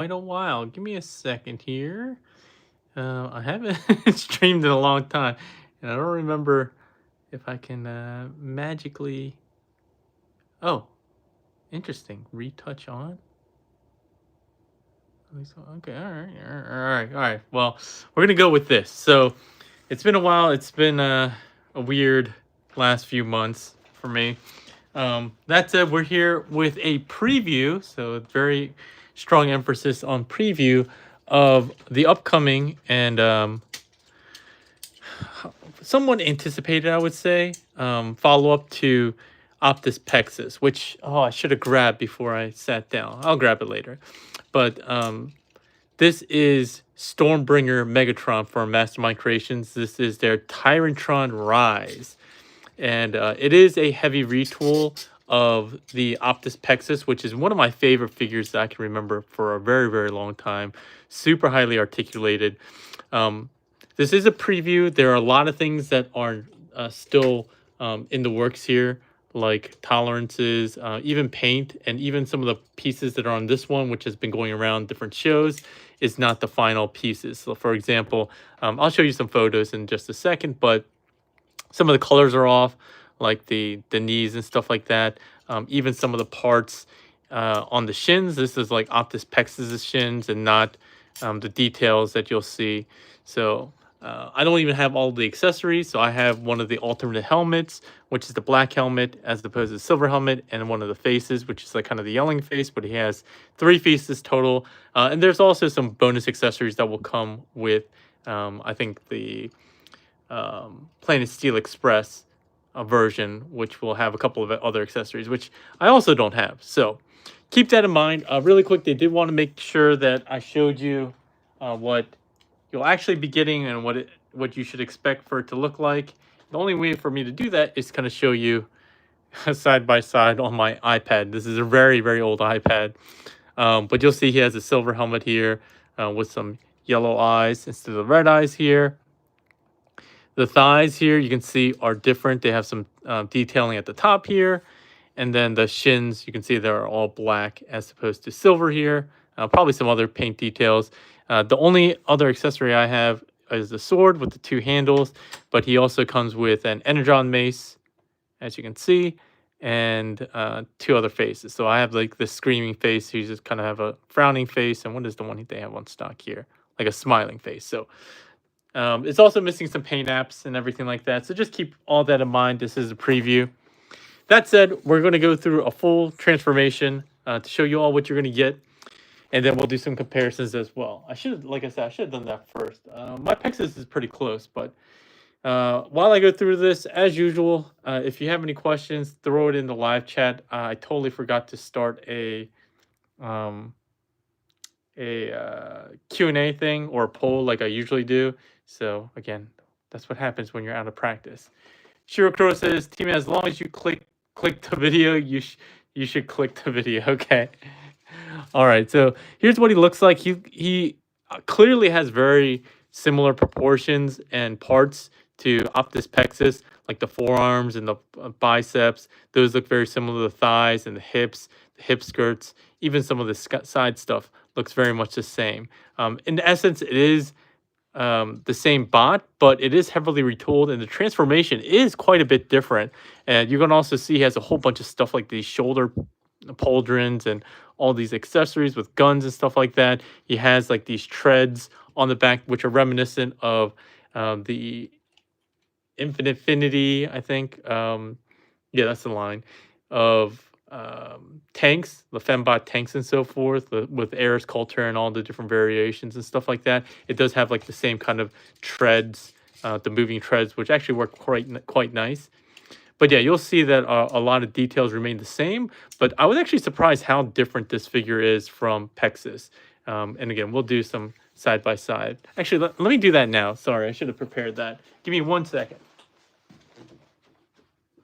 quite a while. Give me a second here. I haven't streamed in a long time, and I don't remember if I can magically. Oh, interesting. Retouch on. Okay, all right. Well, we're gonna go with this. So it's been a while. It's been a weird last few months for me. That said, we're here with a preview. So very strong emphasis on preview of the upcoming and somewhat anticipated, I would say, follow up to Optus Pexis, which I should have grabbed before I sat down. I'll grab it later, but this is Stormbringer Megatron from Mastermind Creations. This is their Tyrantron Rise, and it is a heavy retool of the Optus Pexis, which is one of my favorite figures that I can remember for a very, very long time. Super highly articulated. This is a preview. There are a lot of things that are still in the works here, like tolerances, even paint, and even some of the pieces that are on this one, which has been going around different shows, is not the final pieces. So, for example, I'll show you some photos in just a second, but some of the colors are off, like the knees and stuff like that. Even some of the parts on the shins. This is like Optus Pexis' shins and not the details that you'll see. So I don't even have all the accessories. So I have one of the alternate helmets, which is the black helmet, as opposed to the silver helmet, and one of the faces, which is like kind of the yelling face, but he has 3 faces total. And there's also some bonus accessories that will come with, I think, the Plain Steel Express version, which will have a couple of other accessories, which I also don't have. So keep that in mind. Really quick, they did want to make sure that I showed you what you'll actually be getting and what you should expect for it to look like. The only way for me to do that is kind of show you side by side on my iPad. This is a very, very old iPad. But you'll see he has a silver helmet here with some yellow eyes instead of the red eyes here. The thighs here, you can see, are different. They have some detailing at the top here. And then the shins, you can see they're all black as opposed to silver here. Probably some other paint details. The only other accessory I have is the sword with the 2 handles. But he also comes with an Energon mace, as you can see, and 2 other faces. So I have like the screaming face. You just kind of have a frowning face. And what is the one they have on stock here? Like a smiling face. So it's also missing some paint apps and everything like that. So just keep all that in mind. This is a preview. That said, we're going to go through a full transformation to show you all what you're going to get. And then we'll do some comparisons as well. Like I said, I should have done that first. My Pexis is pretty close, but while I go through this, as usual, if you have any questions, throw it in the live chat. I totally forgot to start a Q&A thing or a poll like I usually do. So again, that's what happens when you're out of practice. Shiro Crow says, "Team, as long as you click the video, you should click the video." Okay. All right. So here's what he looks like. He clearly has very similar proportions and parts to Optus Pexis, like the forearms and the biceps. Those look very similar to the thighs and the hips, the hip skirts. Even some of the side stuff looks very much the same. In essence, it is the same bot, but it is heavily retooled, and the transformation is quite a bit different. And you can also see he has a whole bunch of stuff like these shoulder pauldrons and all these accessories with guns and stuff like that. He has like these treads on the back, which are reminiscent of the Infinity, I think. Yeah, that's the line of tanks, the Fembot tanks and so forth, with Ares Coulter and all the different variations and stuff like that. It does have like the same kind of treads, the moving treads, which actually work quite nice. But yeah, you'll see that a lot of details remain the same. But I was actually surprised how different this figure is from Pexis. And again, we'll do some side by side. Actually, let me do that now. Sorry, I should have prepared that. Give me 1 second.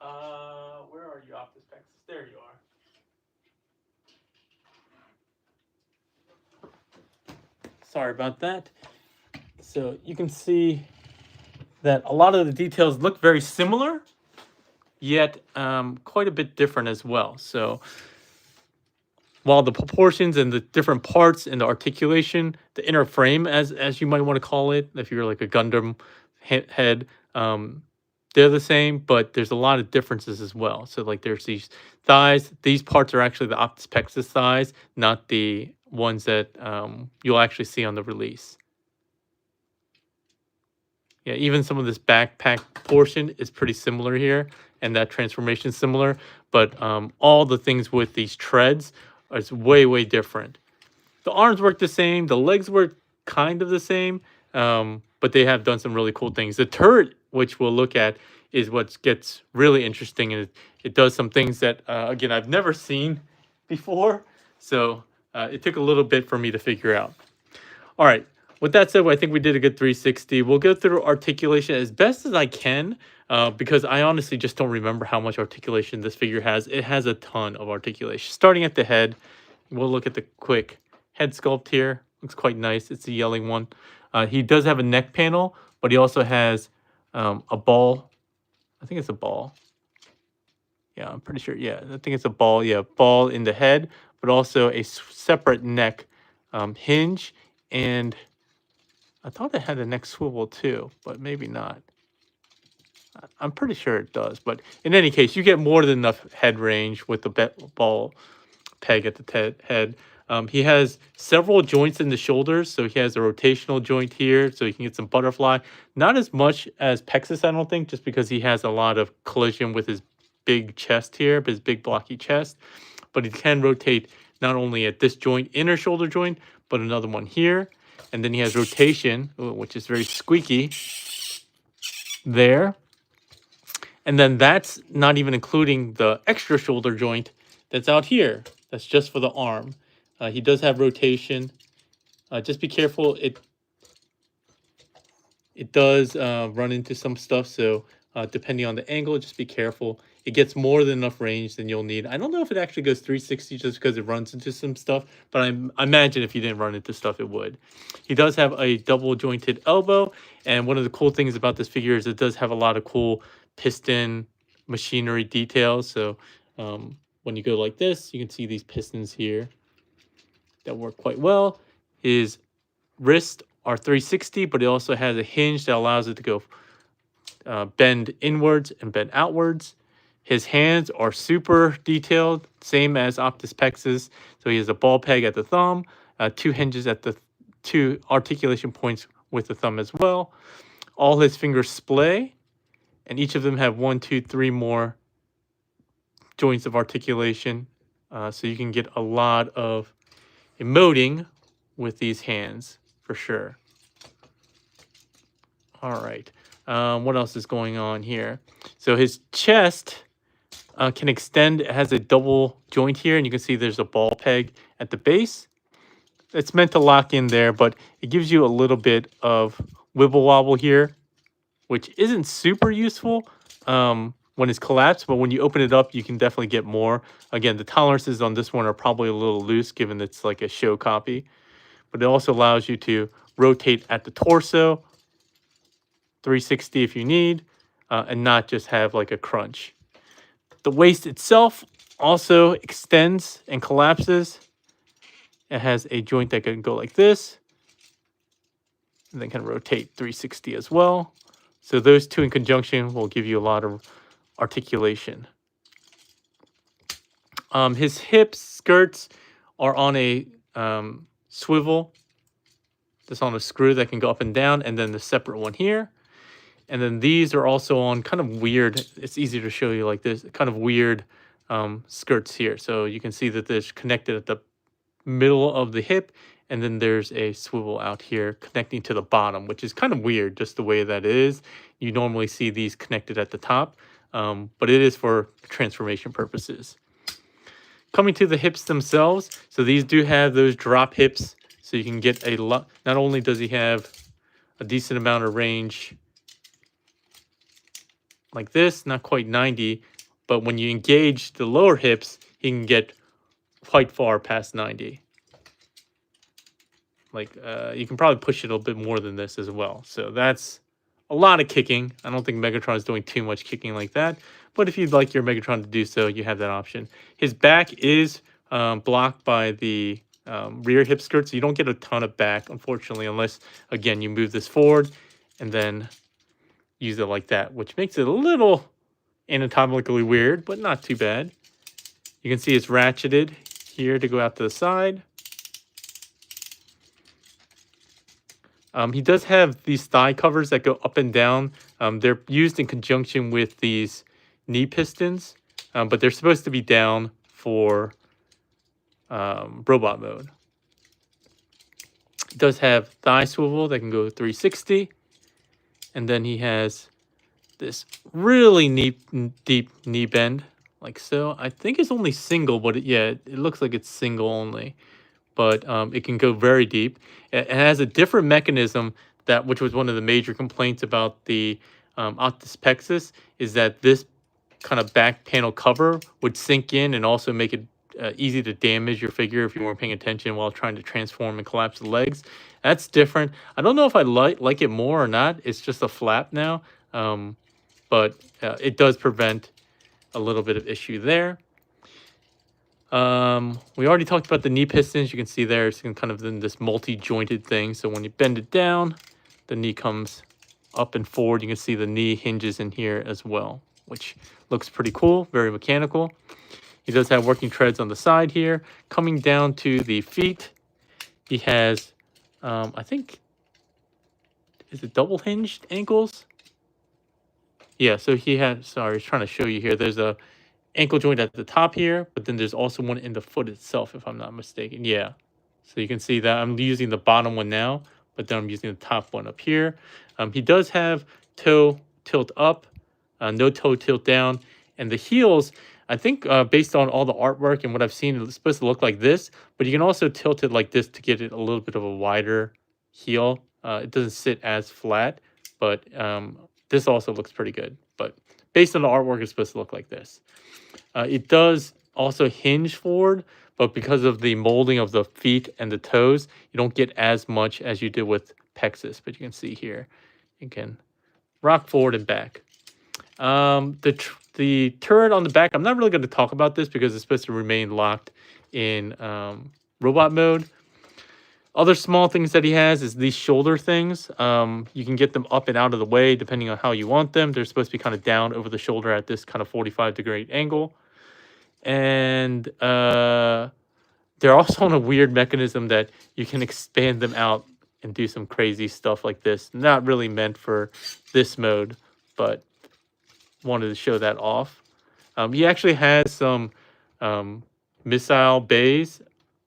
Where are you, Optus Pexis? There you are. Sorry about that. So you can see that a lot of the details look very similar, yet quite a bit different as well. So while the proportions and the different parts and the articulation, the inner frame, as you might want to call it, if you're like a Gundam head, they're the same, but there's a lot of differences as well. So like there's these thighs. These parts are actually the Optus Pexus thighs, not the ones that you'll actually see on the release. Yeah, even some of this backpack portion is pretty similar here, and that transformation is similar. But all the things with these treads is way, way different. The arms work the same. The legs work kind of the same, but they have done some really cool things. The turret, which we'll look at, is what gets really interesting, and it does some things that, again, I've never seen before. So it took a little bit for me to figure out. All right. With that said, I think we did a good 360. We'll go through articulation as best as I can, because I honestly just don't remember how much articulation this figure has. It has a ton of articulation. Starting at the head, we'll look at the quick head sculpt here. Looks quite nice. It's a yelling one. He does have a neck panel, but he also has a ball. I think it's a ball. Yeah, I'm pretty sure. Yeah, I think it's a ball. Yeah, ball in the head, but also a separate neck hinge. And I thought it had a neck swivel too, but maybe not. I'm pretty sure it does. But in any case, you get more than enough head range with the ball peg at the head. He has several joints in the shoulders. So he has a rotational joint here, so you can get some butterfly. Not as much as Pexus, I don't think, just because he has a lot of collision with his big chest here, his big blocky chest. But he can rotate not only at this joint, inner shoulder joint, but another one here. And then he has rotation, which is very squeaky there. And then that's not even including the extra shoulder joint that's out here. That's just for the arm. He does have rotation. Just be careful. It does run into some stuff. So depending on the angle, just be careful. It gets more than enough range than you'll need. I don't know if it actually goes 360 just because it runs into some stuff, but I imagine if you didn't run into stuff, it would. He does have a double jointed elbow, and one of the cool things about this figure is it does have a lot of cool piston machinery details. So when you go like this, you can see these pistons here that work quite well. His wrists are 360, but it also has a hinge that allows it to go bend inwards and bend outwards. His hands are super detailed, same as Optus Pexus. So he has a ball peg at the thumb, 2 hinges at the 2 articulation points with the thumb as well. All his fingers splay, and each of them have 1, 2, 3 more joints of articulation. So you can get a lot of emoting with these hands for sure. All right. What else is going on here? So his chest can extend. It has a double joint here, and you can see there's a ball peg at the base. It's meant to lock in there, but it gives you a little bit of wibble wobble here, which isn't super useful when it's collapsed, but when you open it up, you can definitely get more. Again, the tolerances on this one are probably a little loose given it's like a show copy, but it also allows you to rotate at the torso, 360 if you need, and not just have like a crunch. The waist itself also extends and collapses. It has a joint that can go like this, and then can rotate 360 as well. So those two in conjunction will give you a lot of articulation. His hips, skirts are on a swivel. That's on a screw that can go up and down, and then the separate one here. And then these are also on kind of weird, it's easier to show you like this, kind of weird skirts here. So you can see that there's connected at the middle of the hip, and then there's a swivel out here connecting to the bottom, which is kind of weird just the way that it is. You normally see these connected at the top, but it is for transformation purposes. Coming to the hips themselves, so these do have those drop hips, so you can get a lot. Not only does he have a decent amount of range like this, not quite 90, but when you engage the lower hips, he can get quite far past 90. Like you can probably push it a little bit more than this as well. So that's a lot of kicking. I don't think Megatron is doing too much kicking like that, but if you'd like your Megatron to do so, you have that option. His back is blocked by the rear hip skirt, so you don't get a ton of back, unfortunately, unless, again, you move this forward and then use it like that, which makes it a little anatomically weird, but not too bad. You can see it's ratcheted here to go out to the side. He does have these thigh covers that go up and down. They're used in conjunction with these knee pistons, but they're supposed to be down for robot mode. He does have thigh swivel that can go 360. And then he has this really deep knee bend, like so. I think it's only single, but yeah, it looks like it's single only. But it can go very deep. It has a different mechanism, which was one of the major complaints about the Optus Pexus, is that this kind of back panel cover would sink in and also make it easy to damage your figure if you weren't paying attention while trying to transform and collapse the legs. That's different. I don't know if I like it more or not. It's just a flap now, but it does prevent a little bit of issue there. We already talked about the knee pistons. You can see there it's kind of in this multi-jointed thing. So when you bend it down, the knee comes up and forward. You can see the knee hinges in here as well, which looks pretty cool, very mechanical. He does have working treads on the side here. Coming down to the feet, he has, I think, is it double hinged ankles? Yeah, so he has, sorry, I was trying to show you here. There's a ankle joint at the top here, but then there's also one in the foot itself, if I'm not mistaken. Yeah, so you can see that I'm using the bottom one now, but then I'm using the top one up here. He does have toe tilt up, no toe tilt down, and the heels, I think based on all the artwork and what I've seen, it's supposed to look like this, but you can also tilt it like this to get it a little bit of a wider heel. It doesn't sit as flat, but this also looks pretty good. But based on the artwork, it's supposed to look like this. It does also hinge forward, but because of the molding of the feet and the toes, you don't get as much as you did with Pexus. But you can see here, you can rock forward and back. The turret on the back, I'm not really going to talk about this because it's supposed to remain locked in robot mode. Other small things that he has is these shoulder things. You can get them up and out of the way depending on how you want them. They're supposed to be kind of down over the shoulder at this kind of 45-degree angle. And they're also on a weird mechanism that you can expand them out and do some crazy stuff like this. Not really meant for this mode, but wanted to show that off. He actually has some missile bays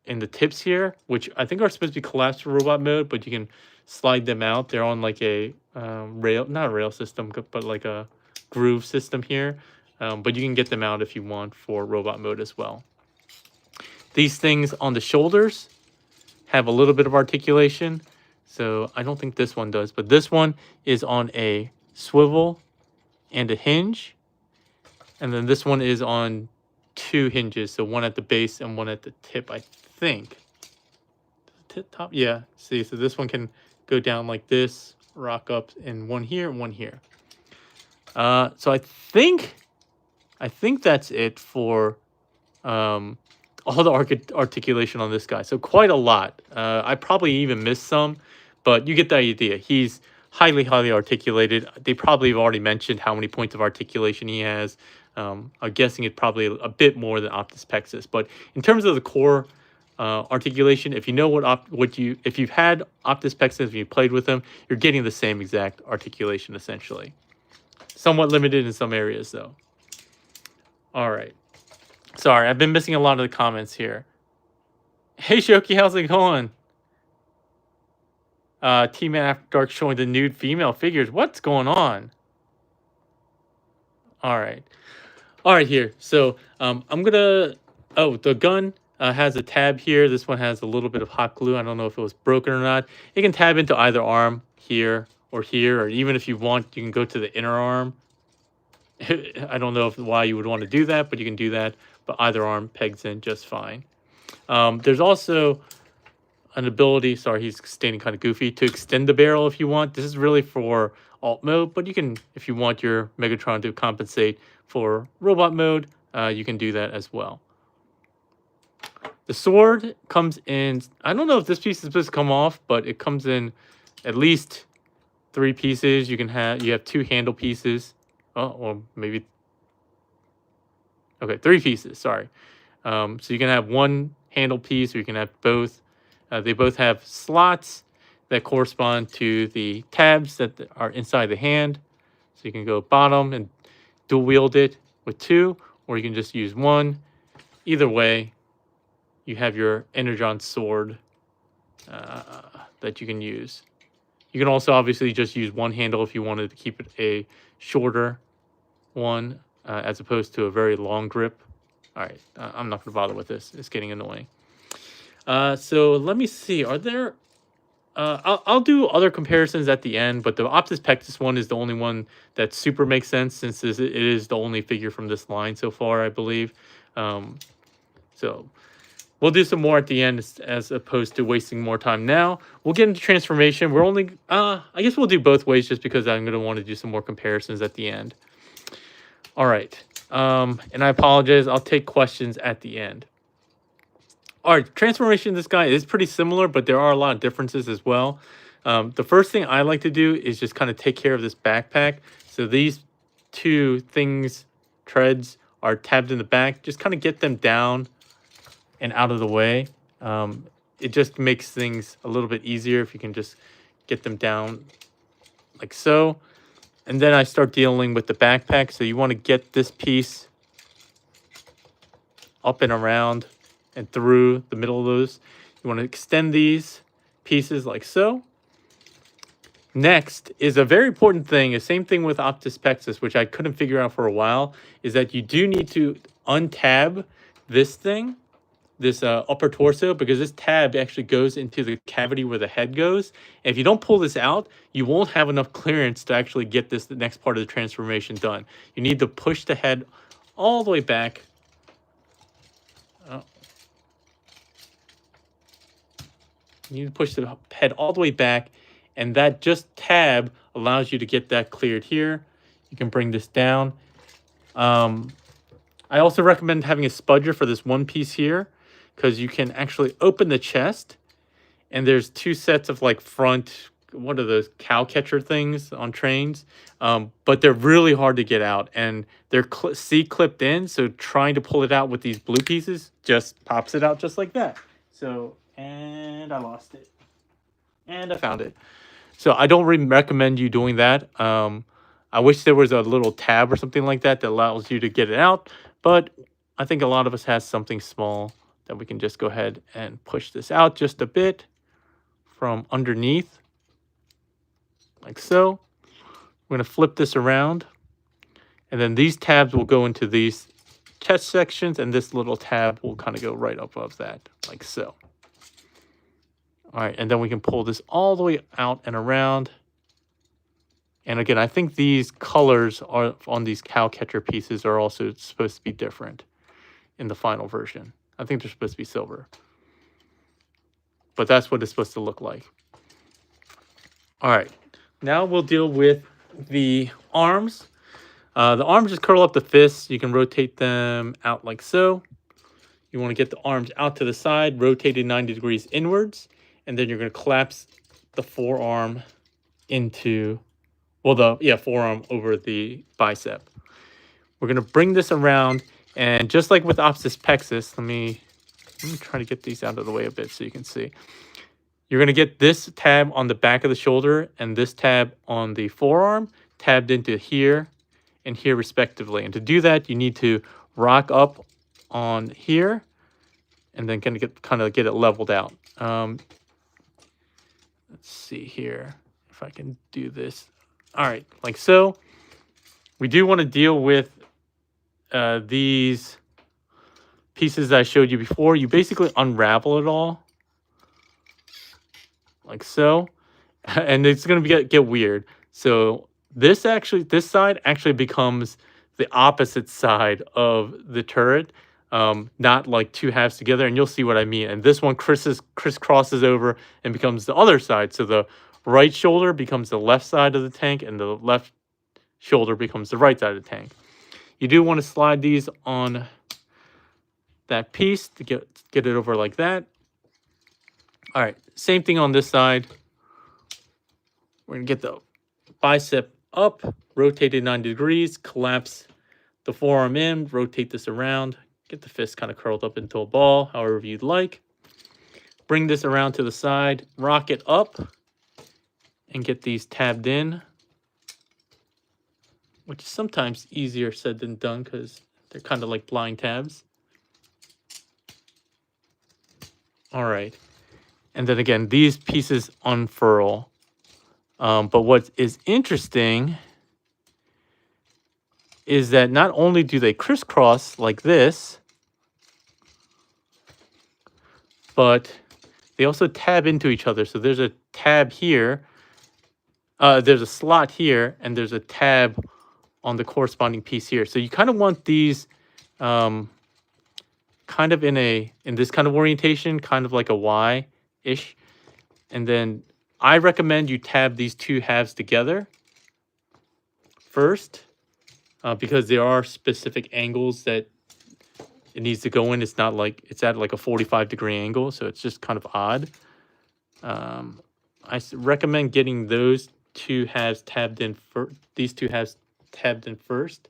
in the tips here, which I think are supposed to be collapsed for robot mode, but you can slide them out. They're on like a rail, not a rail system, but like a groove system here. But you can get them out if you want for robot mode as well. These things on the shoulders have a little bit of articulation. So I don't think this one does, but this one is on a swivel and a hinge. And then this one is on 2 hinges. So one at the base and one at the tip, I think. Tip top? Yeah. See, so this one can go down like this, rock up, and one here and one here. So I think that's it for all the articulation on this guy. So quite a lot. I probably even missed some, but you get the idea. He's highly articulated. They probably have already mentioned how many points of articulation he has. I'm guessing it's probably a bit more than Optus Pexus. But in terms of the core articulation, if you know if you've had Optus Pexus, if you played with them, you're getting the same exact articulation essentially. Somewhat limited in some areas though. All right. Sorry, I've been missing a lot of the comments here. Hey Shoki, how's it going? T-Man After Dark showing the nude female figures. What's going on? All right here. So I'm gonna. Oh, the gun has a tab here. This one has a little bit of hot glue. I don't know if it was broken or not. It can tab into either arm here, or even if you want, you can go to the inner arm. I don't know why you would want to do that, but you can do that. But either arm pegs in just fine. There's also an ability, sorry, he's standing kind of goofy, to extend the barrel if you want. This is really for alt mode, but you can, if you want your Megatron to compensate for robot mode, you can do that as well. The sword comes in, I don't know if this piece is supposed to come off, but it comes in at least 3 pieces. You have 2 handle pieces. Oh, or maybe, okay, 3 pieces, sorry. So you can have 1 handle piece, or you can have both. They both have slots that correspond to the tabs that are inside the hand. So you can go bottom and dual wield it with 2, or you can just use 1. Either way, you have your Energon sword that you can use. You can also obviously just use 1 handle if you wanted to keep it a shorter one, as opposed to a very long grip. All right, I'm not going to bother with this. It's getting annoying. So let me see. Are there... I'll do other comparisons at the end, but the Optus Pectus one is the only one that super makes sense, since it is the only figure from this line so far, I believe. So we'll do some more at the end, as opposed to wasting more time now. We'll get into transformation. We're only... I guess we'll do both ways, just because I'm going to want to do some more comparisons at the end. All right. And I apologize. I'll take questions at the end. All right, transformation of this guy is pretty similar, but there are a lot of differences as well. The first thing I like to do is just kind of take care of this backpack. So these 2 things, treads, are tabbed in the back. Just kind of get them down and out of the way. It just makes things a little bit easier if you can just get them down like so. And then I start dealing with the backpack. So you want to get this piece up and around and through the middle of those. You want to extend these pieces like so. Next is a very important thing, the same thing with Optus Pectus, which I couldn't figure out for a while, is that you do need to untab this thing, this upper torso, because this tab actually goes into the cavity where the head goes. And if you don't pull this out, you won't have enough clearance to actually get the next part of the transformation done. You need to push the head all the way back. You need to push the head all the way back, and that just tab allows you to get that cleared here. You can bring this down. I also recommend having a spudger for this one piece here, because you can actually open the chest, and there's 2 sets of like front, what are those, cow catcher things on trains? But they're really hard to get out, and they're C-clipped in, so trying to pull it out with these blue pieces just pops it out just like that. So... and I lost it. And I found it. So I don't really recommend you doing that. I wish there was a little tab or something like that that allows you to get it out. But I think a lot of us has something small that we can just go ahead and push this out just a bit from underneath. Like so. We're going to flip this around. And then these tabs will go into these chest sections. And this little tab will kind of go right above that. Like so. All right, and then we can pull this all the way out and around. And again, I think these colors are on these cow catcher pieces are also supposed to be different in the final version. I think they're supposed to be silver. But that's what it's supposed to look like. All right, now we'll deal with the arms. The arms just curl up the fists. You can rotate them out like so. You want to get the arms out to the side, rotated 90 degrees inwards. And then you're going to collapse the forearm into, well, forearm over the bicep. We're going to bring this around, and just like with Optus Pectus, let me try to get these out of the way a bit so you can see. You're going to get this tab on the back of the shoulder and this tab on the forearm tabbed into here and here respectively. And to do that, you need to rock up on here and then kind of get it leveled out. Let's see here if I can do this. All right, like so. We do want to deal with these pieces that I showed you before. You basically unravel it all, like so. And it's going to get weird. So this side actually becomes the opposite side of the turret. Not like 2 halves together, and you'll see what I mean. And this one crisscrosses over and becomes the other side. So the right shoulder becomes the left side of the tank, and the left shoulder becomes the right side of the tank. You do want to slide these on that piece to get it over like that. All right, same thing on this side. We're gonna get the bicep up, rotate it 90 degrees, collapse the forearm in, rotate this around, get the fist kind of curled up into a ball, however you'd like. Bring this around to the side, rock it up, and get these tabbed in, which is sometimes easier said than done because they're kind of like blind tabs. All right. And then again, these pieces unfurl. But what is interesting is that not only do they crisscross like this, but they also tab into each other. So there's a tab here, there's a slot here, and there's a tab on the corresponding piece here. So you kind of want these kind of in this kind of orientation, kind of like a Y-ish. And then I recommend you tab these two halves together first, because there are specific angles that it needs to go in. It's not like it's at like a 45-degree angle, so it's just kind of odd. I recommend getting those two halves tabbed in these two halves tabbed in first,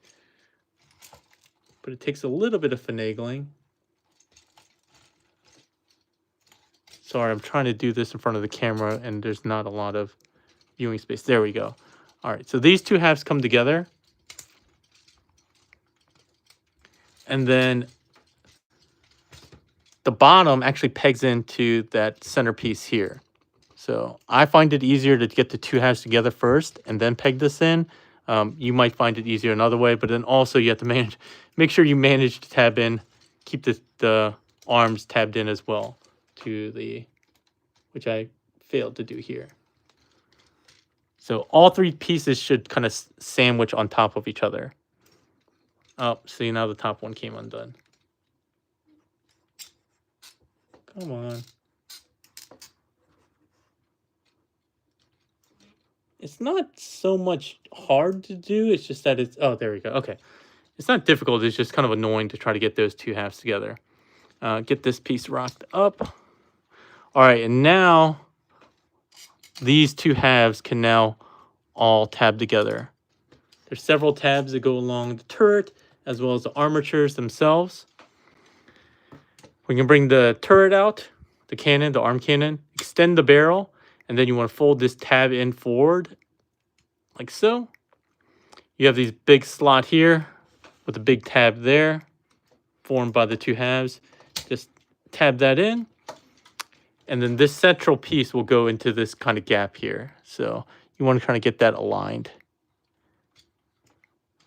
but it takes a little bit of finagling. Sorry, I'm trying to do this in front of the camera and there's not a lot of viewing space. There we go. All right, so these two halves come together. And then the bottom actually pegs into that centerpiece here. So I find it easier to get the two halves together first and then peg this in. You might find it easier another way, but then also you have to make sure you manage to tab in, keep the arms tabbed in as well to which I failed to do here. So all three pieces should kind of sandwich on top of each other. Oh, see, now the top one came undone. Come on. It's not so much hard to do. It's just that oh, there we go. Okay. It's not difficult. It's just kind of annoying to try to get those two halves together. Get this piece rocked up. All right, and now these two halves can now all tab together. There's several tabs that go along the turret as well as the armatures themselves. We can bring the turret out, the cannon, the arm cannon, extend the barrel, and then you want to fold this tab in forward like so. You have these big slot here with a big tab there formed by the two halves. Just tab that in. And then this central piece will go into this kind of gap here. So you want to kind of get that aligned.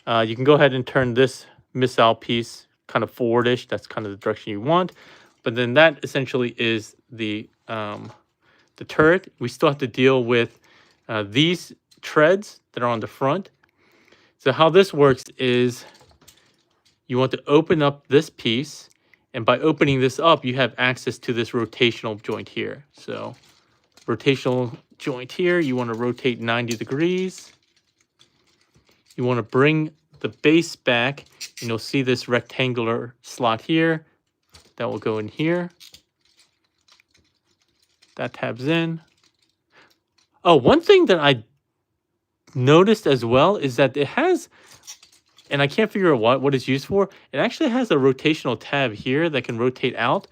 You can go ahead and turn this missile piece kind of forwardish. That's kind of the direction you want. But then that essentially is the turret. We still have to deal with these treads that are on the front. So how this works is you want to open up this piece. And by opening this up, you have access to this rotational joint here. So rotational joint here, you want to rotate 90 degrees. You want to bring the base back, and you'll see this rectangular slot here. That will go in here. That tabs in. Oh, one thing that I noticed as well is that it has, and I can't figure out what it's used for. It actually has a rotational tab here that can rotate out,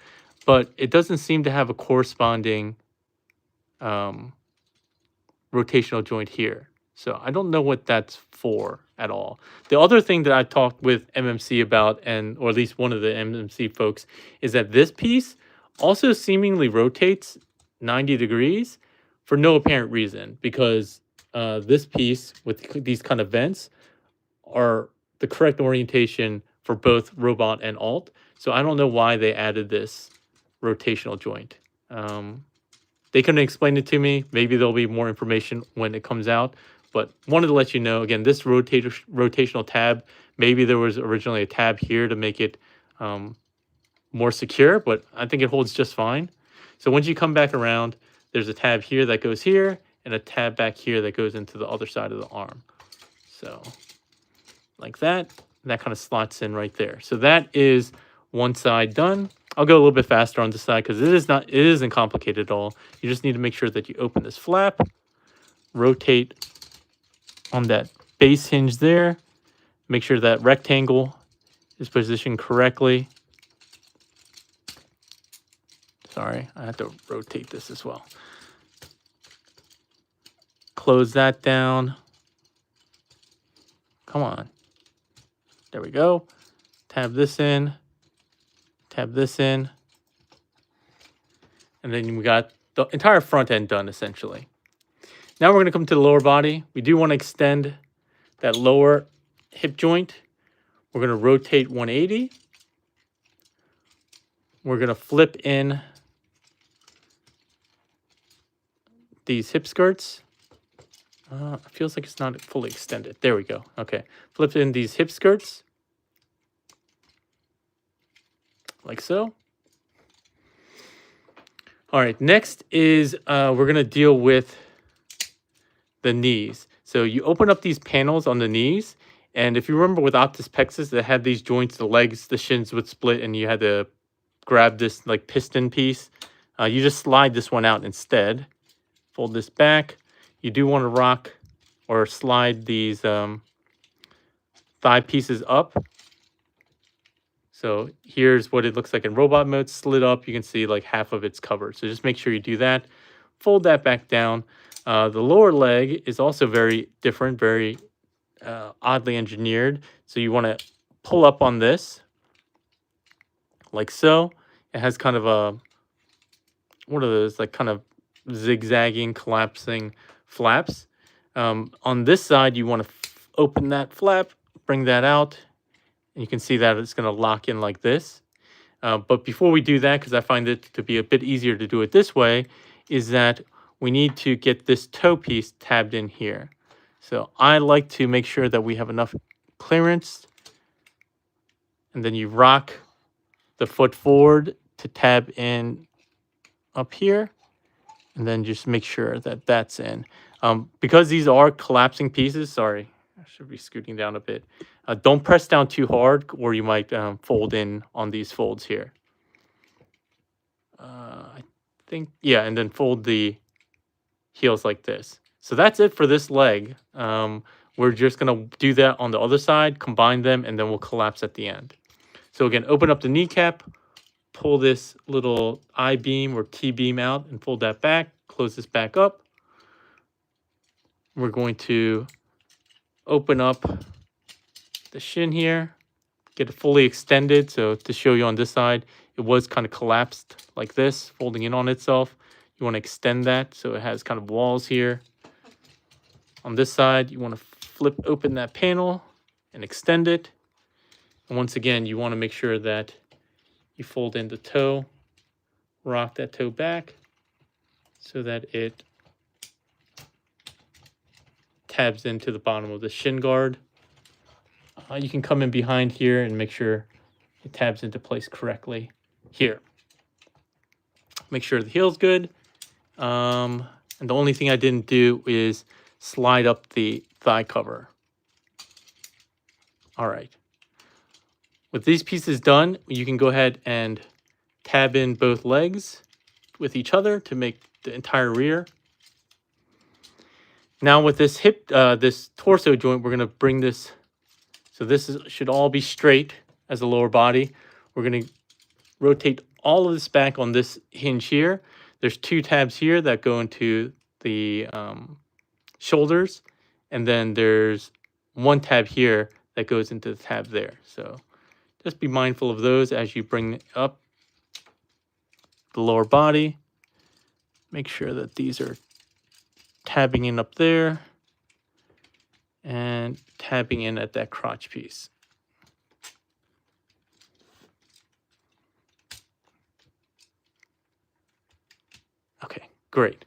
but it doesn't seem to have a corresponding rotational joint here. So I don't know what that's for at all. The other thing that I talked with MMC about, or at least one of the MMC folks, is that this piece also seemingly rotates 90 degrees for no apparent reason, because this piece with these kind of vents are the correct orientation for both robot and alt. So I don't know why they added this rotational joint. They couldn't explain it to me. Maybe there'll be more information when it comes out. But wanted to let you know, again, this rotational tab, maybe there was originally a tab here to make it more secure, but I think it holds just fine. So once you come back around, there's a tab here that goes here and a tab back here that goes into the other side of the arm. So like that kind of slots in right there. So that is one side done. I'll go a little bit faster on this side because it isn't complicated at all. You just need to make sure that you open this flap, rotate on that base hinge there, make sure that rectangle is positioned correctly. Sorry, I have to rotate this as well. Close that down. Come on. There we go. Tab this in. Tab this in. And then we got the entire front end done, essentially. Now we're going to come to the lower body. We do want to extend that lower hip joint. We're going to rotate 180. We're going to flip in these hip skirts. It feels like it's not fully extended. There we go. Okay. Flip in these hip skirts. Like so. All right. Next is we're going to deal with the knees. So you open up these panels on the knees. And if you remember with Optus Pexus, they had these joints, the legs, the shins would split, and you had to grab this like piston piece. You just slide this one out instead. Fold this back. You do want to rock or slide these thigh pieces up. So here's what it looks like in robot mode. Slid up, you can see like half of it's covered. So just make sure you do that. Fold that back down. The lower leg is also very different, very oddly engineered. So you want to pull up on this like so. It has kind of a, what are those, like kind of zigzagging, collapsing flaps. On this side, you want to open that flap, bring that out, and you can see that it's going to lock in like this. But before we do that, because I find it to be a bit easier to do it this way, is that we need to get this toe piece tabbed in here. So I like to make sure that we have enough clearance, and then you rock the foot forward to tab in up here, and then just make sure that that's in. Because these are collapsing pieces, sorry, I should be scooting down a bit. Don't press down too hard or you might fold in on these folds here. I think, yeah, and then fold the heels like this. So that's it for this leg. We're just going to do that on the other side, combine them, and then we'll collapse at the end. So again, open up the kneecap, pull this little I-beam or T-beam out and fold that back, close this back up. We're going to open up the shin here, get it fully extended. So to show you on this side, it was kind of collapsed like this, folding in on itself. You want to extend that so it has kind of walls here. On this side, you want to flip open that panel and extend it. And once again, you want to make sure that you fold in the toe, rock that toe back so that it tabs into the bottom of the shin guard. You can come in behind here and make sure it tabs into place correctly here. Make sure the heel's good. And the only thing I didn't do is slide up the thigh cover. All right. With these pieces done, you can go ahead and tab in both legs with each other to make the entire rear. Now with this hip, this torso joint, we're going to bring this, so this should all be straight as the lower body. We're going to rotate all of this back on this hinge here. There's two tabs here that go into the shoulders, and then there's one tab here that goes into the tab there. So just be mindful of those as you bring up the lower body. Make sure that these are tabbing in up there and tabbing in at that crotch piece. Okay, great.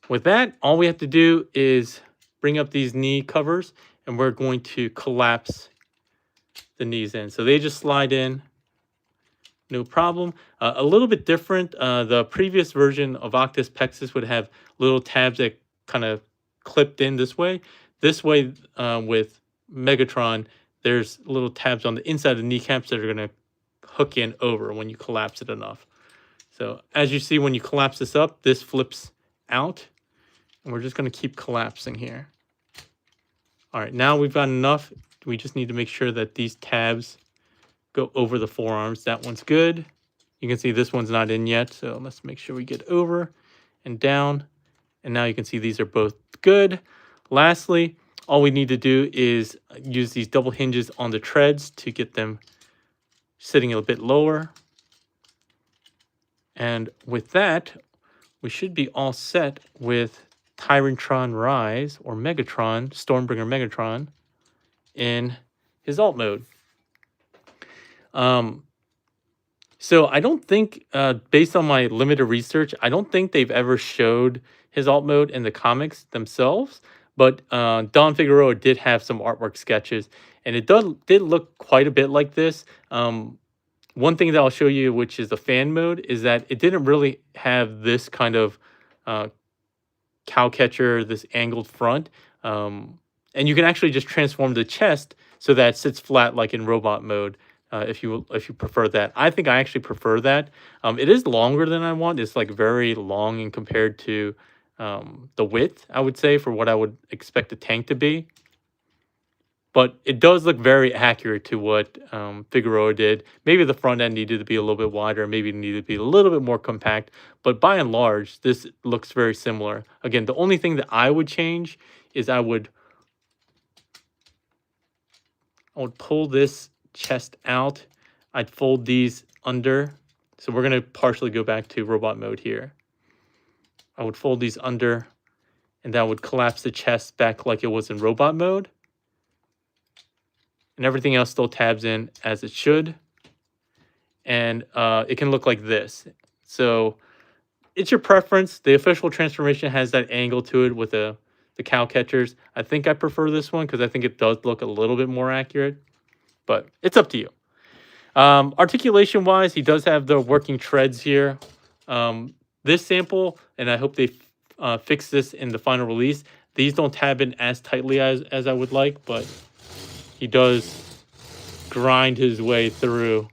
With that, all we have to do is bring up these knee covers and we're going to collapse the knees in. So they just slide in, no problem. A little bit different. The previous version of Optus Pexus would have little tabs that kind of clipped in this way. This way, with Megatron, there's little tabs on the inside of the kneecaps that are going to hook in over when you collapse it enough. So as you see, when you collapse this up, this flips out, and we're just going to keep collapsing here. All right, now we've got enough. We just need to make sure that these tabs go over the forearms. That one's good. You can see this one's not in yet, so let's make sure we get over and down. And now you can see these are both good. Lastly, all we need to do is use these double hinges on the treads to get them sitting a bit lower. And with that, we should be all set with Tyrantron Rise, or Megatron, Stormbringer Megatron, in his alt mode. So I don't think, based on my limited research, I don't think they've ever showed his alt mode in the comics themselves. But Don Figueroa did have some artwork sketches, and it did look quite a bit like this. One thing that I'll show you, which is the fan mode, is that it didn't really have this kind of cow catcher, this angled front. And you can actually just transform the chest so that it sits flat like in robot mode. If you prefer that. I think I actually prefer that. It is longer than I want. It's like very long and compared to the width, I would say, for what I would expect a tank to be. But it does look very accurate to what Figueroa did. Maybe the front end needed to be a little bit wider. Maybe it needed to be a little bit more compact. But by and large, this looks very similar. Again, the only thing that I would change is I would pull this chest out. I'd fold these under. So we're going to partially go back to robot mode here. I would fold these under, and that would collapse the chest back like it was in robot mode. And everything else still tabs in as it should. And it can look like this. So it's your preference. The official transformation has that angle to it with the cow catchers. I think I prefer this one because I think it does look a little bit more accurate. But it's up to you. Articulation-wise, he does have the working treads here. This sample, and I hope they fix this in the final release, these don't tab in as tightly as I would like, but he does grind his way through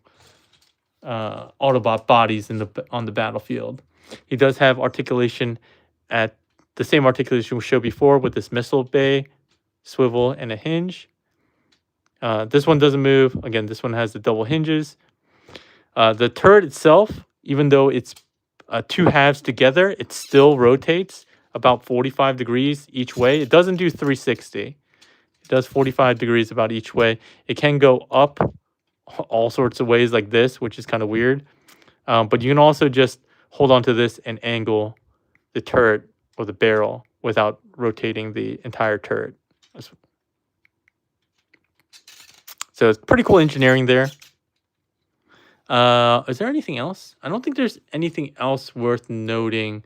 Autobot bodies on the battlefield. He does have articulation at the same articulation we showed before with this missile bay, swivel, and a hinge. This one doesn't move. Again, this one has the double hinges. The turret itself, even though it's two halves together, it still rotates about 45 degrees each way. It doesn't do 360. It does 45 degrees about each way. It can go up all sorts of ways like this, which is kind of weird. But you can also just hold on to this and angle the turret or the barrel without rotating the entire turret. So it's pretty cool engineering there. Is there anything else? I don't think there's anything else worth noting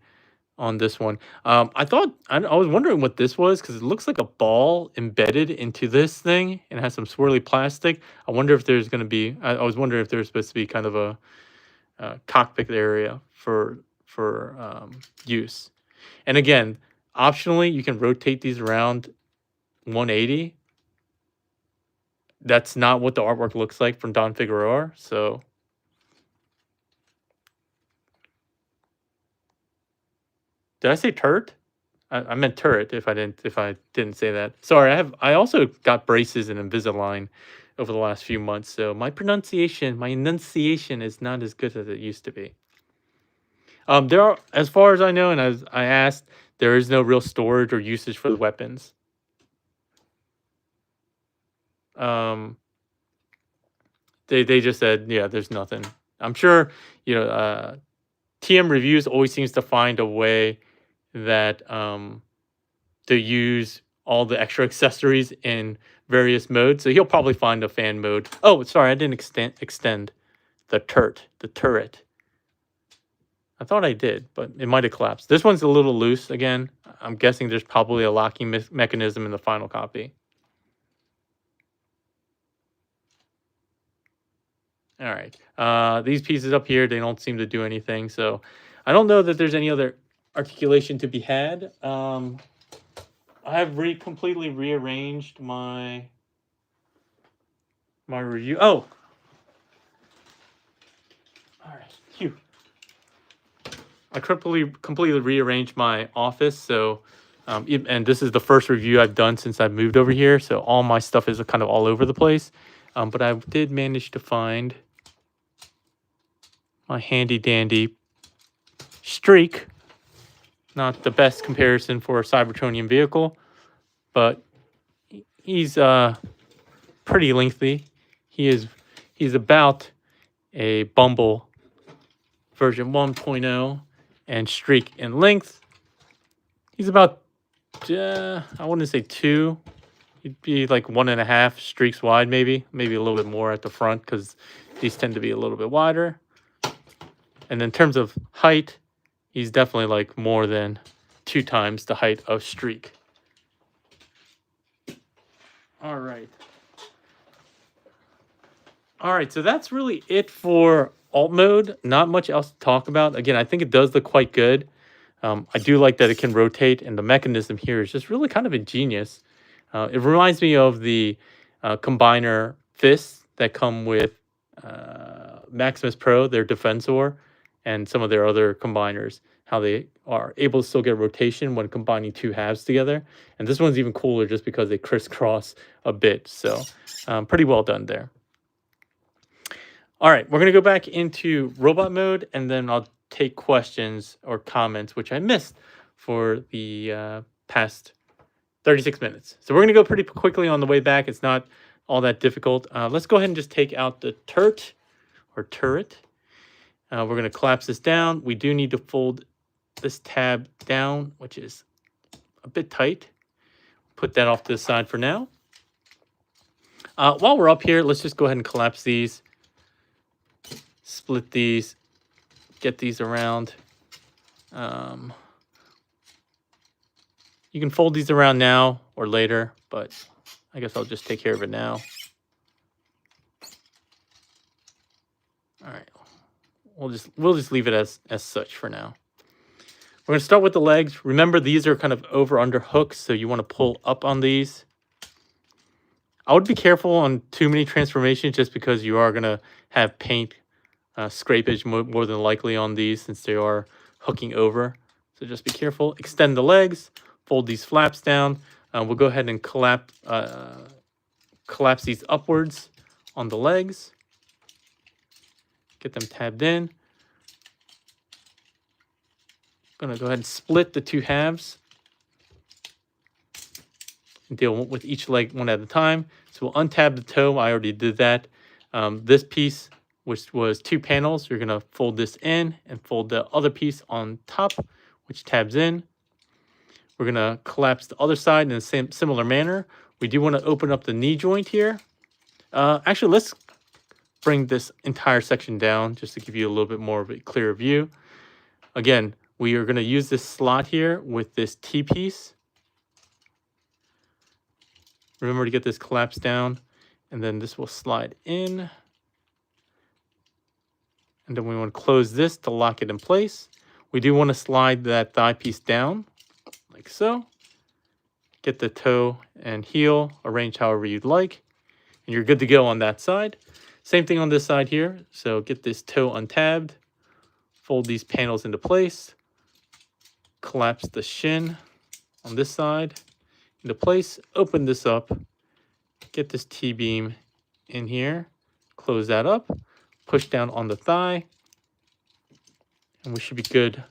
on this one. I was wondering what this was because it looks like a ball embedded into this thing and has some swirly plastic. I wonder if there's going to be. I was wondering if there's supposed to be kind of a cockpit area for use. And again, optionally, you can rotate these around 180. That's not what the artwork looks like from Don Figueroa. So did I say turret? I meant turret if I didn't say that. Sorry, I also got braces and Invisalign over the last few months, so my enunciation is not as good as it used to be. There are, as far as I know, and as I asked, there is no real storage or usage for the weapons. They just said, yeah, there's nothing. I'm sure, TM Reviews always seems to find a way that to use all the extra accessories in various modes. So he'll probably find a fan mode. Oh, sorry, I didn't extend the turret. I thought I did, but it might have collapsed. This one's a little loose again. I'm guessing there's probably a locking mechanism in the final copy. All right. These pieces up here, they don't seem to do anything. So I don't know that there's any other articulation to be had. I have completely rearranged my review. Oh, All right. Phew. I completely rearranged my office, so and this is the first review I've done since I've moved over here, so all my stuff is kind of all over the place. But I did manage to find my handy dandy Streak. Not the best comparison for a Cybertronian vehicle, but he's pretty lengthy. He's about a Bumble version 1.0 and Streak in length. He's about I wouldn't say 2. He'd be like 1.5 streaks wide, maybe a little bit more at the front because these tend to be a little bit wider. And in terms of height, he's definitely like more than 2 times the height of Streak. All right. All right, so that's really it for alt mode. Not much else to talk about. Again, I think it does look quite good. I do like that it can rotate, and the mechanism here is just really kind of ingenious. It reminds me of the combiner fists that come with Maximus Pro, their Defensor, and some of their other combiners, how they are able to still get rotation when combining 2 halves together. And this one's even cooler just because they crisscross a bit. So pretty well done there. All right, we're going to go back into robot mode, and then I'll take questions or comments, which I missed for the past 36 minutes. So we're going to go pretty quickly on the way back. It's not all that difficult. Let's go ahead and just take out the turret. We're going to collapse this down. We do need to fold this tab down, which is a bit tight. Put that off to the side for now. While we're up here, let's just go ahead and collapse these. Split these. Get these around. You can fold these around now or later, but I guess I'll just take care of it now. All right. We'll just leave it as such for now. We're going to start with the legs. Remember, these are kind of over-under hooks, so you want to pull up on these. I would be careful on too many transformations just because you are going to have paint scrapage more than likely on these since they are hooking over. So just be careful. Extend the legs. Fold these flaps down. We'll go ahead and collapse these upwards on the legs. Get them tabbed in. I'm going to go ahead and split the 2 halves. And deal with each leg one at a time. So we'll untab the toe. I already did that. This piece, which was 2 panels, you're going to fold this in and fold the other piece on top, which tabs in. We're going to collapse the other side in the same similar manner. We do want to open up the knee joint here. Actually, let's bring this entire section down just to give you a little bit more of a clearer view. Again, we are going to use this slot here with this T-piece. Remember to get this collapsed down, and then this will slide in. And then we want to close this to lock it in place. We do want to slide that thigh piece down, like so. Get the toe and heel arranged however you'd like. And you're good to go on that side. Same thing on this side here. So get this toe untabbed. Fold these panels into place. Collapse the shin on this side into place. Open this up. Get this T-beam in here. Close that up. Push down on the thigh. And we should be good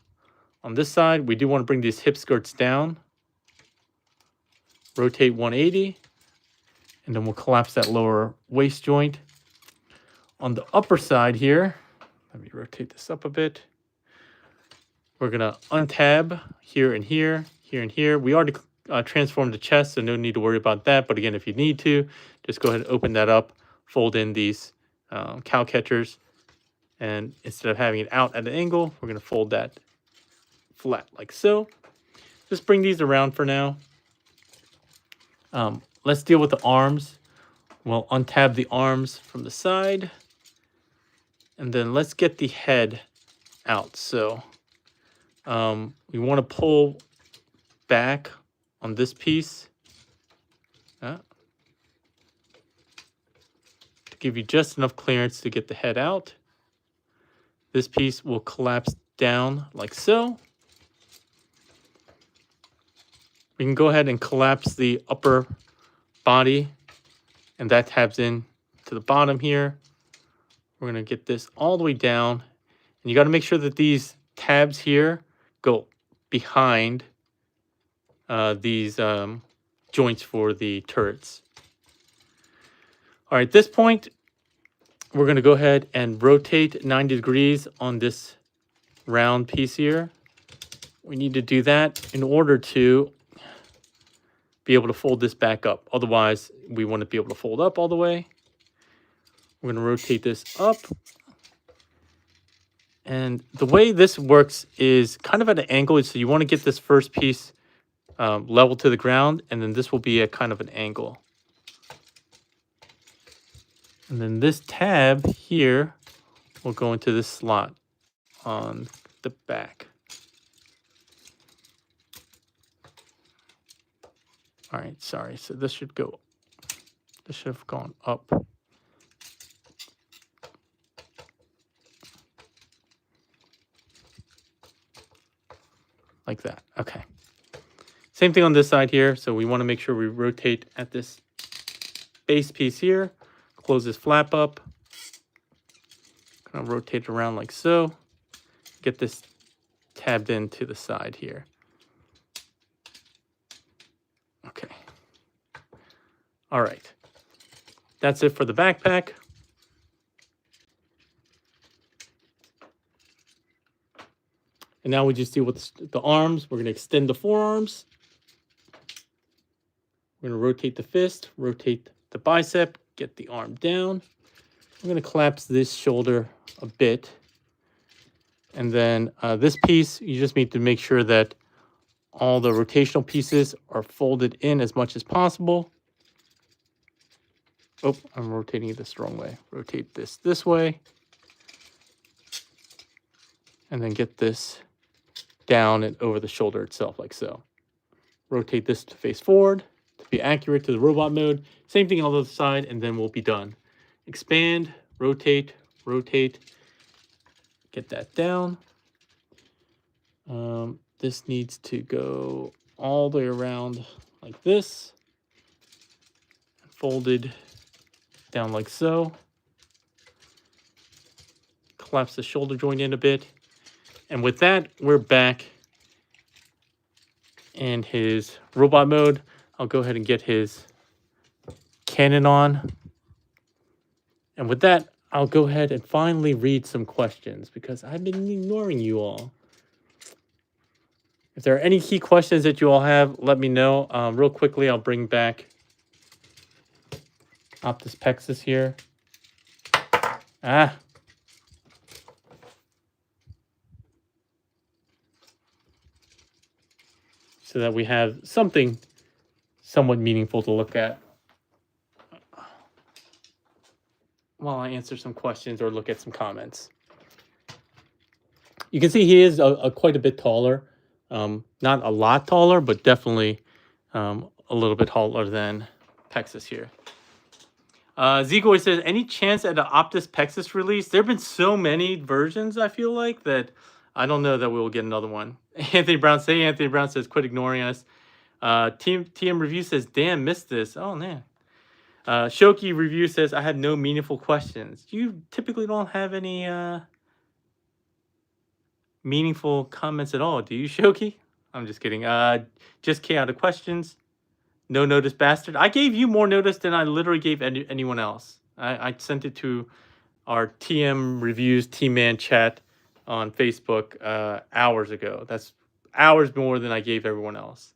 on this side. We do want to bring these hip skirts down. Rotate 180. And then we'll collapse that lower waist joint. On the upper side here, let me rotate this up a bit. We're going to untab here and here, here and here. We already transformed the chest, so no need to worry about that. But again, if you need to, just go ahead and open that up. Fold in these cow catchers. And instead of having it out at an angle, we're going to fold that flat like so. Just bring these around for now. Let's deal with the arms. We'll untab the arms from the side. And then let's get the head out. So we want to pull back on this piece to give you just enough clearance to get the head out. This piece will collapse down like so. We can go ahead and collapse the upper body, and that tabs in to the bottom here. We're going to get this all the way down, and you got to make sure that these tabs here go behind these joints for the turrets. All right, at this point, we're going to go ahead and rotate 90 degrees on this round piece here. We need to do that in order to be able to fold this back up. Otherwise, we want to be able to fold up all the way. We're going to rotate this up. And the way this works is kind of at an angle. So you want to get this first piece level to the ground, and then this will be a kind of an angle. And then this tab here will go into this slot on the back. All right, sorry. So this should have gone up. Like that. Okay. Same thing on this side here. So we want to make sure we rotate at this base piece here. Close this flap up. Kind of rotate it around like so. Get this tabbed into the side here. Okay. All right. That's it for the backpack. And now we just deal with the arms. We're going to extend the forearms. We're going to rotate the fist, rotate the bicep, get the arm down. I'm going to collapse this shoulder a bit. And then this piece, you just need to make sure that all the rotational pieces are folded in as much as possible. Oh, I'm rotating it the wrong way. Rotate this way. And then get this down and over the shoulder itself like so. Rotate this to face forward to be accurate to the robot mode. Same thing on the other side, and then we'll be done. Expand, rotate, rotate. Get that down. This needs to go all the way around like this. Folded down like so. Collapse the shoulder joint in a bit. And with that, we're back in his robot mode. I'll go ahead and get his cannon on. And with that, I'll go ahead and finally read some questions because I've been ignoring you all. If there are any key questions that you all have, let me know. Real quickly, I'll bring back Optus Pexus here. So that we have something somewhat meaningful to look at while I answer some questions or look at some comments. You can see he is quite a bit taller. Not a lot taller, but definitely a little bit taller than Pexus here. Zigoy says, any chance at an Optus Pexus release? There have been so many versions, I feel like, that I don't know that we will get another one. Anthony Brown says, quit ignoring us. TM Review says, damn, missed this. Oh, man. Shoki Review says, I have no meaningful questions. You typically don't have any meaningful comments at all, do you, Shoki? I'm just kidding. Just chaotic questions. No notice bastard. I gave you more notice than I literally gave anyone else. I sent it to our TM Reviews T-Man chat on Facebook hours ago. That's hours more than I gave everyone else.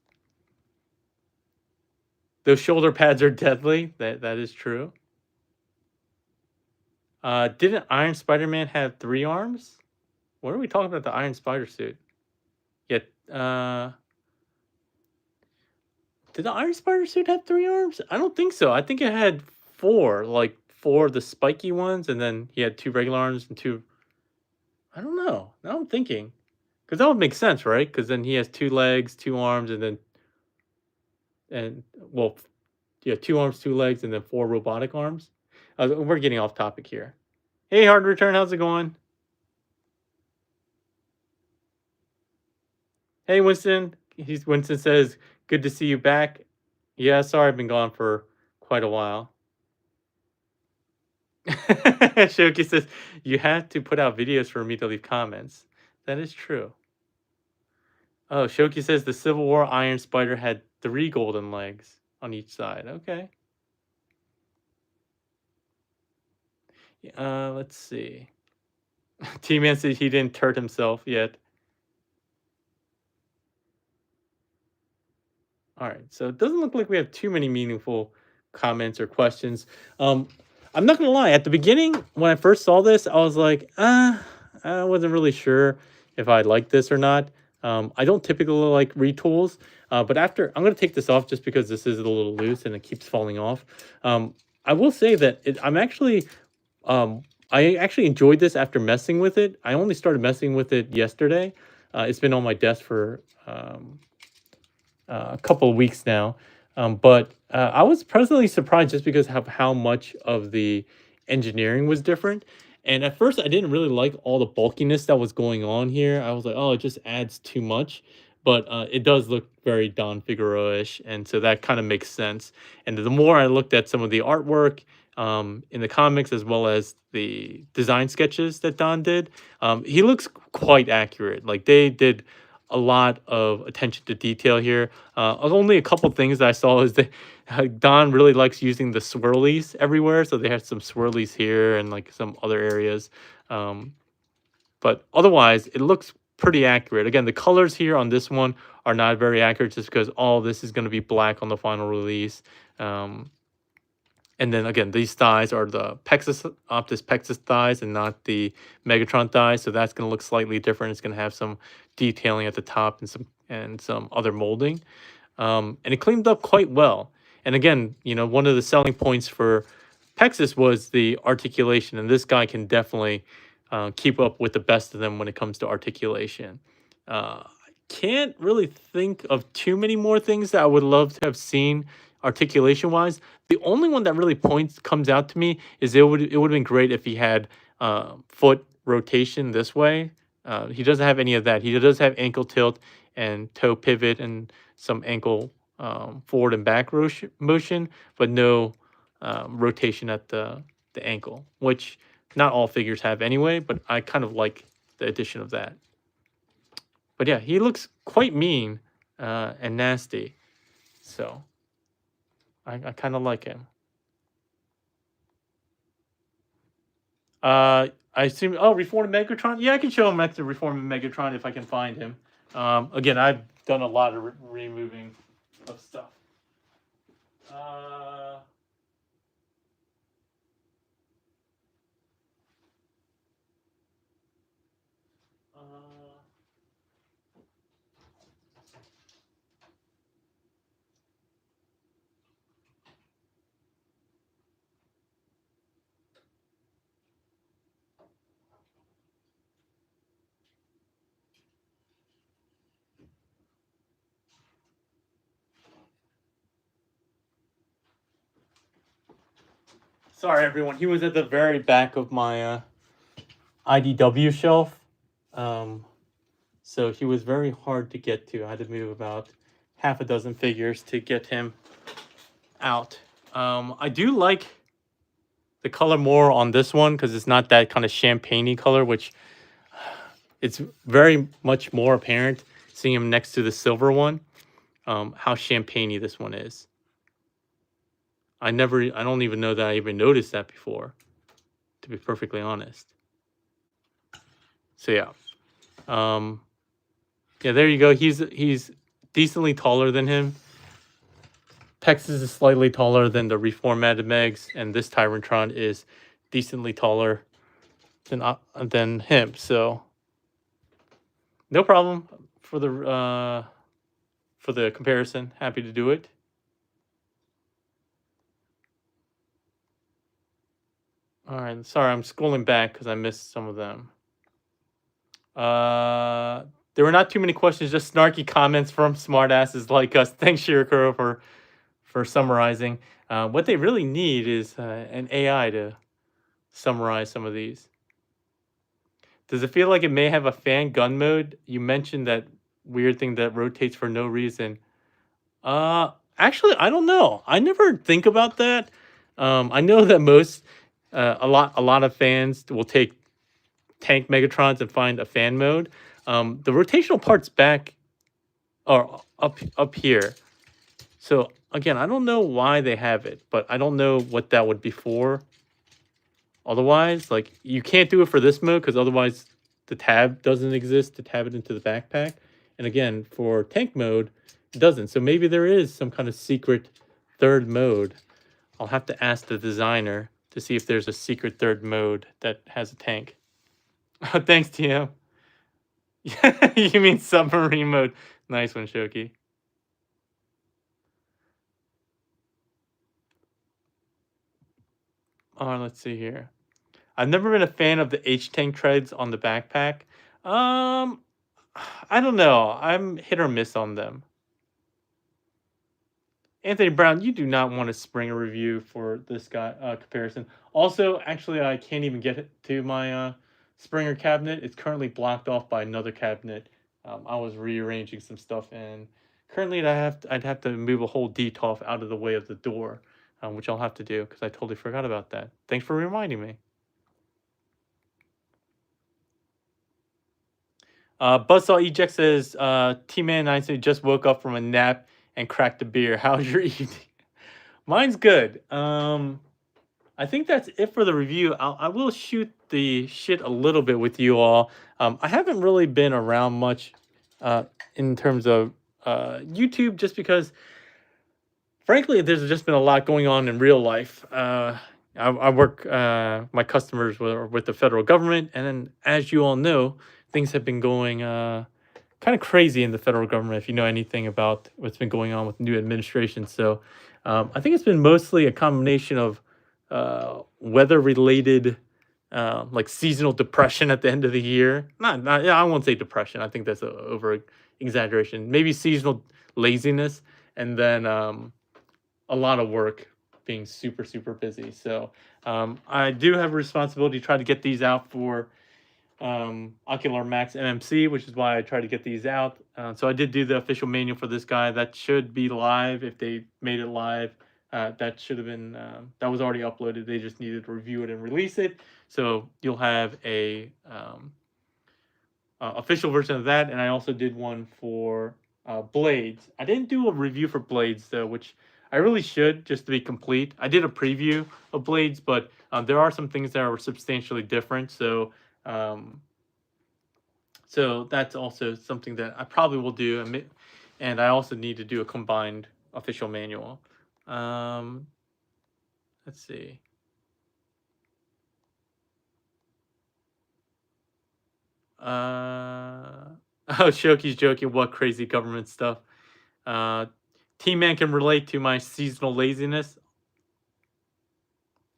Those shoulder pads are deadly. That is true. Didn't Iron Spider-Man have 3 arms? What are we talking about the Iron Spider suit? Did the Iron Spider suit have 3 arms? I don't think so. I think it had 4, like 4 of the spiky ones, and then he had 2 regular arms and 2. I don't know. Now I'm thinking, because that would make sense, right? Because then he has 2 legs, 2 arms, and 2 arms, 2 legs, and then 4 robotic arms. We're getting off topic here. Hey, Hard Return, how's it going? Hey, Winston. Winston says, "Good to see you back." Yeah, sorry I've been gone for quite a while. Shoki says, "You have to put out videos for me to leave comments." That is true. Oh, Shoki says the Civil War Iron Spider had 3 golden legs on each side. Okay. Let's see. T-Man said he didn't turd himself yet. All right, so it doesn't look like we have too many meaningful comments or questions. I'm not gonna lie. At the beginning, when I first saw this, I was like, I wasn't really sure if I liked this or not. I don't typically like retools, but after I'm gonna take this off just because this is a little loose and it keeps falling off. I will say that um, I actually enjoyed this after messing with it. I only started messing with it yesterday. It's been on my desk for a couple of weeks now. But I was pleasantly surprised just because of how much of the engineering was different. And at first, I didn't really like all the bulkiness that was going on here. I was like, oh, it just adds too much. But it does look very Don Figueroa-ish, and so that kind of makes sense. And the more I looked at some of the artwork in the comics, as well as the design sketches that Don did, he looks quite accurate. Like they did a lot of attention to detail here. Only a couple things that I saw is that Don really likes using the swirlies everywhere. So they have some swirlies here and like some other areas. Um, but otherwise, it looks pretty accurate. Again, the colors here on this one are not very accurate just because all this is going to be black on the final release. Um, and then again, these thighs are the Optus Pexus thighs and not the Megatron thighs. So that's going to look slightly different. It's going to have some detailing at the top and some other molding. And it cleaned up quite well. And again, one of the selling points for Pexus was the articulation, and this guy can definitely keep up with the best of them when it comes to articulation. I can't really think of too many more things that I would love to have seen articulation wise. The only one that really comes out to me is it would have been great if he had foot rotation this way. He doesn't have any of that. He does have ankle tilt and toe pivot and some ankle forward and back motion, but no rotation at the ankle, which not all figures have anyway. But I kind of like the addition of that. But yeah, he looks quite mean and nasty, so I kind of like him. I assume. Oh, Reformed Megatron. Yeah, I can show him at the Reformed Megatron if I can find him. Again, I've done a lot of removing of stuff. Uh, uh, Sorry, everyone. He was at the very back of my IDW shelf. So he was very hard to get to. I had to move about half a dozen figures to get him out. I do like the color more on this one because it's not that kind of champagne-y color, which it's very much more apparent seeing him next to the silver one, how champagne-y this one is. I don't even know that I even noticed that before, to be perfectly honest. So yeah. Yeah, there you go. He's decently taller than him. Pexus is slightly taller than the reformatted Megs, and this Tyrantron is decently taller than him. So no problem for the comparison. Happy to do it. All right, sorry, I'm scrolling back because I missed some of them. There were not too many questions, just snarky comments from smartasses like us. Thanks, Shirokuro, for summarizing. What they really need is an AI to summarize some of these. Does it feel like it may have a fan gun mode? You mentioned that weird thing that rotates for no reason. Actually, I don't know. I never think about that. I know that a lot of fans will take tank Megatrons and find a fan mode. The rotational part's back or up here. So again, I don't know why they have it, but I don't know what that would be for. Otherwise, like you can't do it for this mode because otherwise the tab doesn't exist to tab it into the backpack. And again, for tank mode, it doesn't. So maybe there is some kind of secret third mode. I'll have to ask the designer to see if there's a secret third mode that has a tank. Oh, thanks, TM. You mean submarine mode? Nice one, Shoki. Let's see here. I've never been a fan of the H-tank treads on the backpack. Um, I don't know. I'm hit or miss on them. Anthony Brown, you do not want a Springer review for this guy comparison. Also, actually, I can't even get it to my Springer cabinet. It's currently blocked off by another cabinet. I was rearranging some stuff, and currently I'd have to move a whole DTOF out of the way of the door, which I'll have to do because I totally forgot about that. Thanks for reminding me. Buzzsaw Eject says, T-Man 9 just woke up from a nap and cracked a beer. How's your evening? Mine's good. I think that's it for the review. I will shoot the shit a little bit with you all. I haven't really been around much in terms of YouTube just because, frankly, there's just been a lot going on in real life. I work, my customers were with the federal government, and then, as you all know, things have been going kind of crazy in the federal government, if you know anything about what's been going on with new administration. So I think it's been mostly a combination of weather-related, like seasonal depression at the end of the year. Yeah, I won't say depression. I think that's a over exaggeration. Maybe seasonal laziness, and then a lot of work, being super, super busy. So I do have a responsibility to try to get these out for Ocular Max MMC, which is why I try to get these out. So I did do the official manual for this guy. That should be live if they made it live. That should have been, that was already uploaded. They just needed to review it and release it. So you'll have a official version of that. And I also did one for Blades. I didn't do a review for Blades though, which I really should, just to be complete. I did a preview of Blades, but there are some things that are substantially different. So that's also something that I probably will do. And I also need to do a combined official manual. Let's see. Oh, Shoki's joking. What crazy government stuff. T-Man can relate to my seasonal laziness.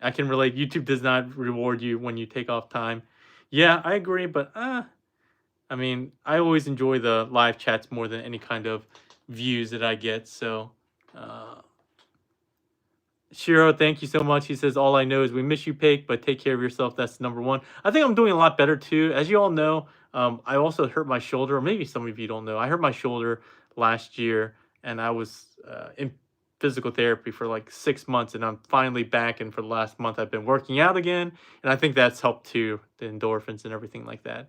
I can relate. YouTube does not reward you when you take off time. Yeah, I agree, but I mean, I always enjoy the live chats more than any kind of views that I get. So, Shiro, thank you so much. He says, all I know is we miss you, Paik, but take care of yourself. That's number one. I think I'm doing a lot better, too. As you all know, I also hurt my shoulder, or maybe some of you don't know. I hurt my shoulder last year, and I was in physical therapy for like 6 months, and I'm finally back. And for the last month, I've been working out again, and I think that's helped, too, the endorphins and everything like that.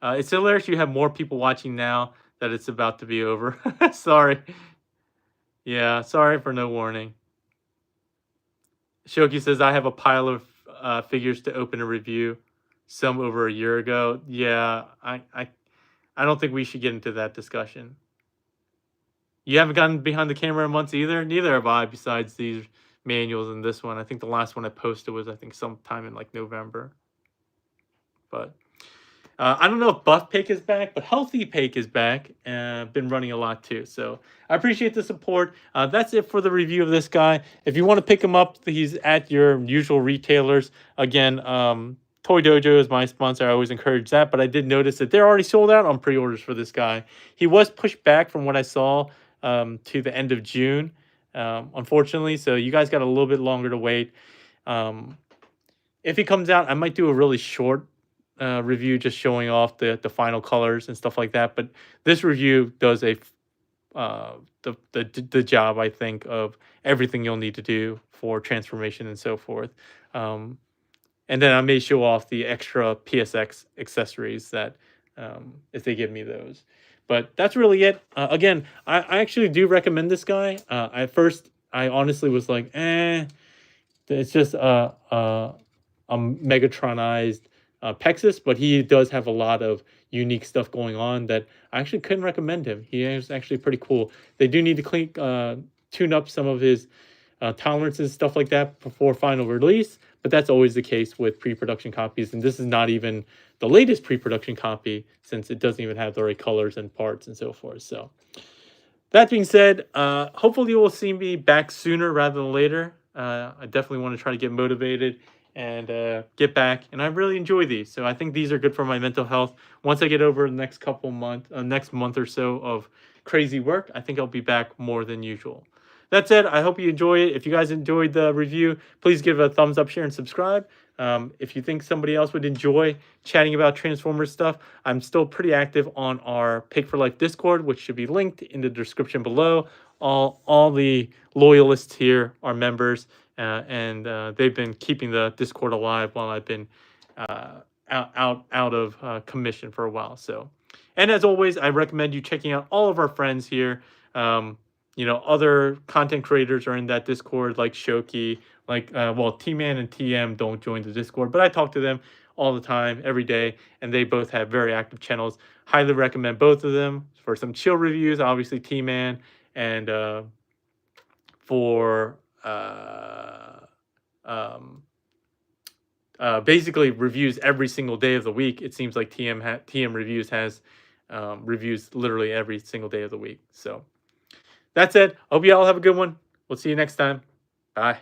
It's hilarious you have more people watching now that it's about to be over. Sorry. Yeah, sorry for no warning. Shoki says, I have a pile of figures to open a review, some over a year ago. Yeah, I don't think we should get into that discussion. You haven't gotten behind the camera in months either? Neither have I, besides these manuals and this one. I think the last one I posted was, I think, sometime in like November. But I don't know if Buff Paik is back, but Healthy Paik is back. Been running a lot too. So I appreciate the support. That's it for the review of this guy. If you want to pick him up, he's at your usual retailers. Again, Toy Dojo is my sponsor. I always encourage that. But I did notice that they're already sold out on pre-orders for this guy. He was pushed back from what I saw to the end of June, unfortunately. So you guys got a little bit longer to wait. If he comes out, I might do a really short review just showing off the final colors and stuff like that. But this review does the job, I think, of everything you'll need to do for transformation and so forth. And then I may show off the extra PSX accessories that if they give me those. But that's really it. Again, I actually do recommend this guy. At first, I honestly was like, it's just a Megatronized Pexus, but he does have a lot of unique stuff going on that I actually couldn't recommend him. He is actually pretty cool. They do need to tune up some of his tolerances, stuff like that before final release, but that's always the case with pre-production copies, and this is not even the latest pre-production copy since it doesn't even have the right colors and parts and so forth. So that being said, hopefully you will see me back sooner rather than later. I definitely want to try to get motivated and get back, and I really enjoy these, so I think these are good for my mental health. Once I get over the next next month or so of crazy work, I think I'll be back more than usual. That said, I hope you enjoy it. If you guys enjoyed the review, please give it a thumbs up, share, and subscribe. If you think somebody else would enjoy chatting about Transformers stuff, I'm still pretty active on our Paik4Life Discord, which should be linked in the description below. All the loyalists here are members, and they've been keeping the Discord alive while I've been out of commission for a while. So, and as always, I recommend you checking out all of our friends here. Other content creators are in that Discord, like Shoki, like, T-Man and TM don't join the Discord, but I talk to them all the time, every day, and they both have very active channels. Highly recommend both of them for some chill reviews, obviously T-Man, and for basically reviews every single day of the week. It seems like TM Reviews has reviews literally every single day of the week. So that's it. Hope you all have a good one. We'll see you next time. Bye.